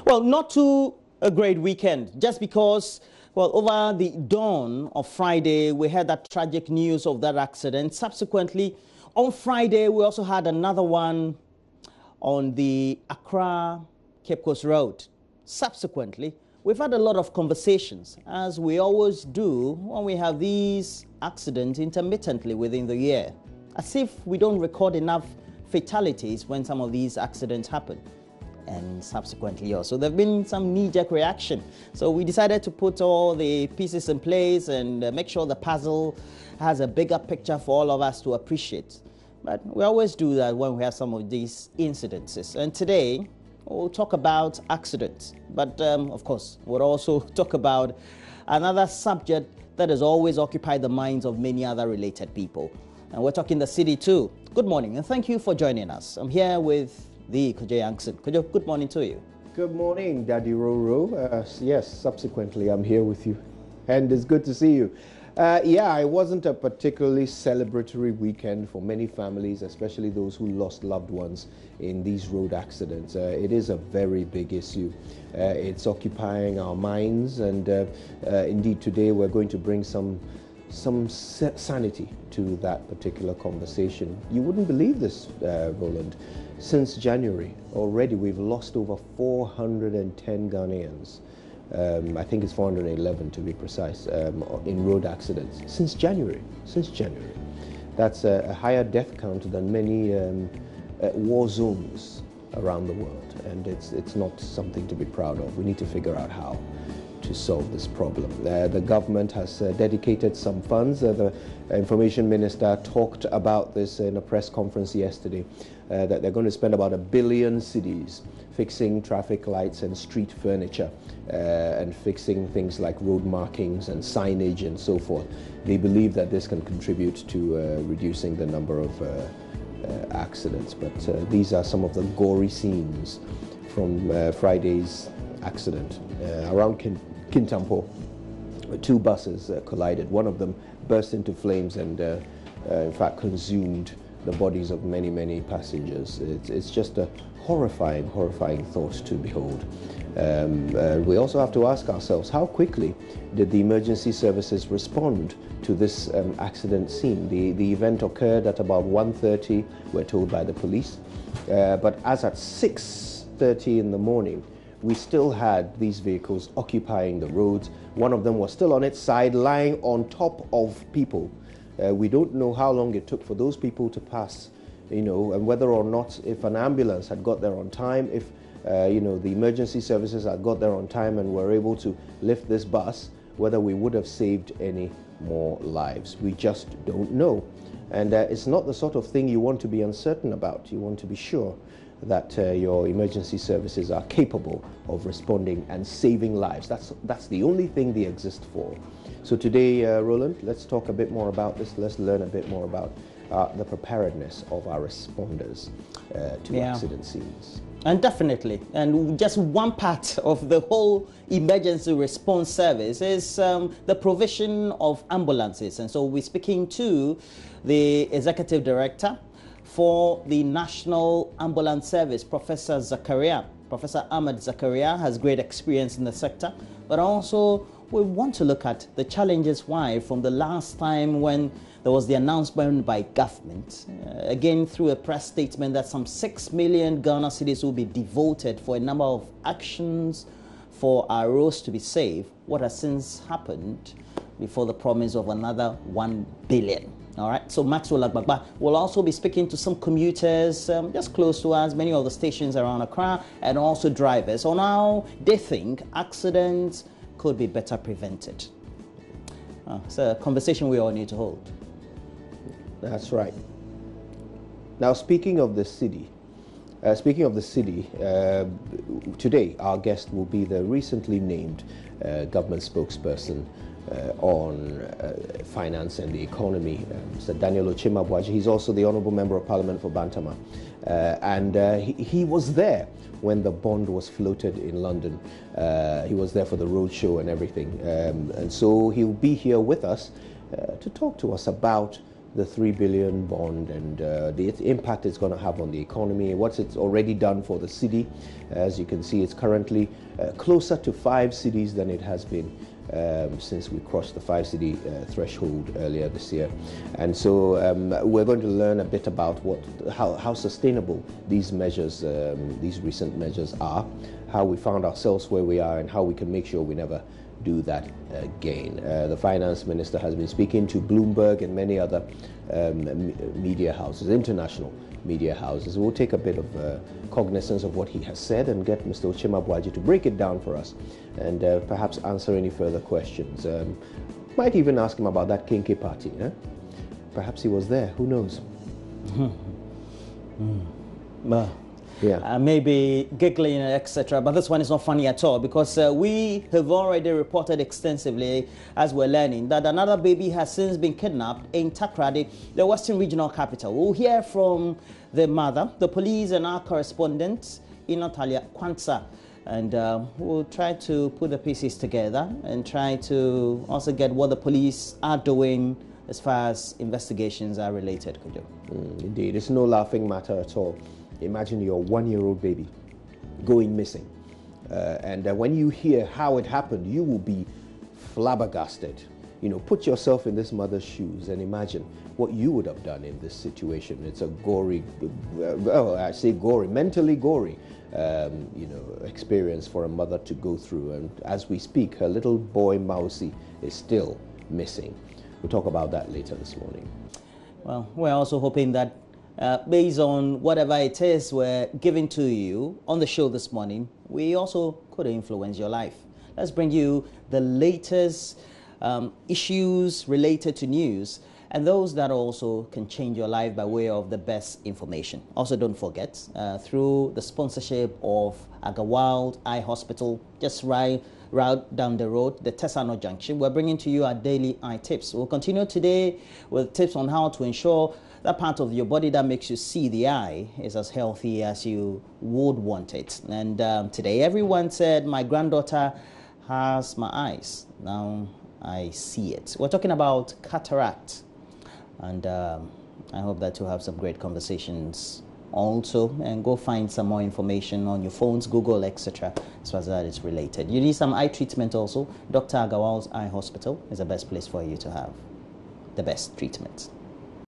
Well, not too a great weekend, just because, well, over the dawn of Friday, we had that tragic news of that accident. Subsequently, on Friday, we also had another one on the Accra-Cape Coast Road. Subsequently, we've had a lot of conversations, as we always do when we have these accidents intermittently within the year, as if we don't record enough fatalities when some of these accidents happen. And subsequently also, there have been some knee-jerk reaction. So we decided to put all the pieces in place and make sure the puzzle has a bigger picture for all of us to appreciate. But we always do that when we have some of these incidences. And today, we'll talk about accidents. But of course, we'll also talk about another subject that has always occupied the minds of many other related people. And we're talking the city too. Good morning, and thank you for joining us. I'm here with the Kojo Yankson. Kojo, good morning to you. Good morning, Daddy Roro. Yes, subsequently, I'm here with you, and it's good to see you. Yeah, it wasn't a particularly celebratory weekend for many families, especially those who lost loved ones in these road accidents. It is a very big issue. It's occupying our minds, and indeed today we're going to bring some sanity to that particular conversation. You wouldn't believe this, Roland. Since January, already we've lost over 410 Ghanaians. I think it's 411 to be precise, in road accidents. Since January. That's a higher death count than many war zones around the world. And it's not something to be proud of. We need to figure out how to solve this problem. The government has dedicated some funds. The Information Minister talked about this in a press conference yesterday, that they're going to spend about 1 billion cedis fixing traffic lights and street furniture and fixing things like road markings and signage and so forth. They believe that this can contribute to reducing the number of accidents. But these are some of the gory scenes from Friday's accident. Around Kintampo, two buses collided. One of them burst into flames and in fact consumed the bodies of many passengers. It's just a horrifying thought to behold. We also have to ask ourselves, how quickly did the emergency services respond to this accident scene? The event occurred at about 1:30, we're told by the police, but as at 6:30 in the morning, we still had these vehicles occupying the roads. One of them was still on its side, lying on top of people. We don't know how long it took for those people to pass, and whether or not, if an ambulance had got there on time, if the emergency services had got there on time and were able to lift this bus, whether we would have saved any more lives. We just don't know. And it's not the sort of thing you want to be uncertain about. You want to be sure that your emergency services are capable of responding and saving lives. That's the only thing they exist for. So today, Roland, let's talk a bit more about this. Let's learn a bit more about the preparedness of our responders to accident scenes. And definitely, and just one part of the whole emergency response service is the provision of ambulances. And so we're speaking to the executive director for the National Ambulance Service, Professor Zakaria. Professor Ahmed Zakaria has great experience in the sector, but also we want to look at the challenges why from the last time when there was the announcement by government, again through a press statement, that some 6 million Ghana cedis will be devoted for a number of actions for our roads to be safe. What has since happened before the promise of another 1 billion? All right, so Maxwell Agbagba will also be speaking to some commuters just close to us, many of the stations around Accra, and also drivers on how they think accidents could be better prevented. It's a conversation we all need to hold. That's right. Now, speaking of the city, today our guest will be the recently named government spokesperson on finance and the economy, Mr. Daniel Ochimabwaji. He's also the Honourable Member of Parliament for Bantama. And he was there when the bond was floated in London. He was there for the roadshow and everything. And so he'll be here with us to talk to us about the 3 billion bond and the impact it's going to have on the economy, what it's already done for the city. As you can see, it's currently closer to 5 cities than it has been since we crossed the 5-city threshold earlier this year. And so we're going to learn a bit about how sustainable these measures, these recent measures are, how we found ourselves where we are, and how we can make sure we never do that again. The finance minister has been speaking to Bloomberg and many other media houses, international media houses. We'll take a bit of cognizance of what he has said and get Mr. Ochimabwaji to break it down for us and perhaps answer any further questions. Might even ask him about that kinky party. Perhaps he was there, who knows? Well, yeah. Maybe giggling, etc. But this one is not funny at all, because we have already reported extensively, as we're learning, that another baby has since been kidnapped in Takrady, the Western Regional Capital. We'll hear from the mother, the police, and our correspondent, Natalia Kwanza. And we'll try to put the pieces together and try to also get what the police are doing as far as investigations are related. Indeed, it's no laughing matter at all. Imagine your 1-year-old baby going missing. And when you hear how it happened, you will be flabbergasted. You know, put yourself in this mother's shoes and imagine what you would have done in this situation. It's a gory, well, I say gory, mentally gory, experience for a mother to go through. And as we speak, her little boy Mausi is still missing. We'll talk about that later this morning. Well, we're also hoping that based on whatever it is we're giving to you on the show this morning, we also could influence your life. Let's bring you the latest issues related to news, and those that also can change your life by way of the best information. Also, don't forget, through the sponsorship of Agawald Eye Hospital, just right down the road, the Tesano Junction, we're bringing to you our daily eye tips. We'll continue today with tips on how to ensure that part of your body that makes you see the eye is as healthy as you would want it. And today, everyone said, my granddaughter has my eyes. Now I see it. We're talking about cataract. And I hope that you'll have some great conversations also, and go find some more information on your phones, Google, etc. as far as that is related. You need some eye treatment also. Dr. Agawal's Eye Hospital is the best place for you to have the best treatment.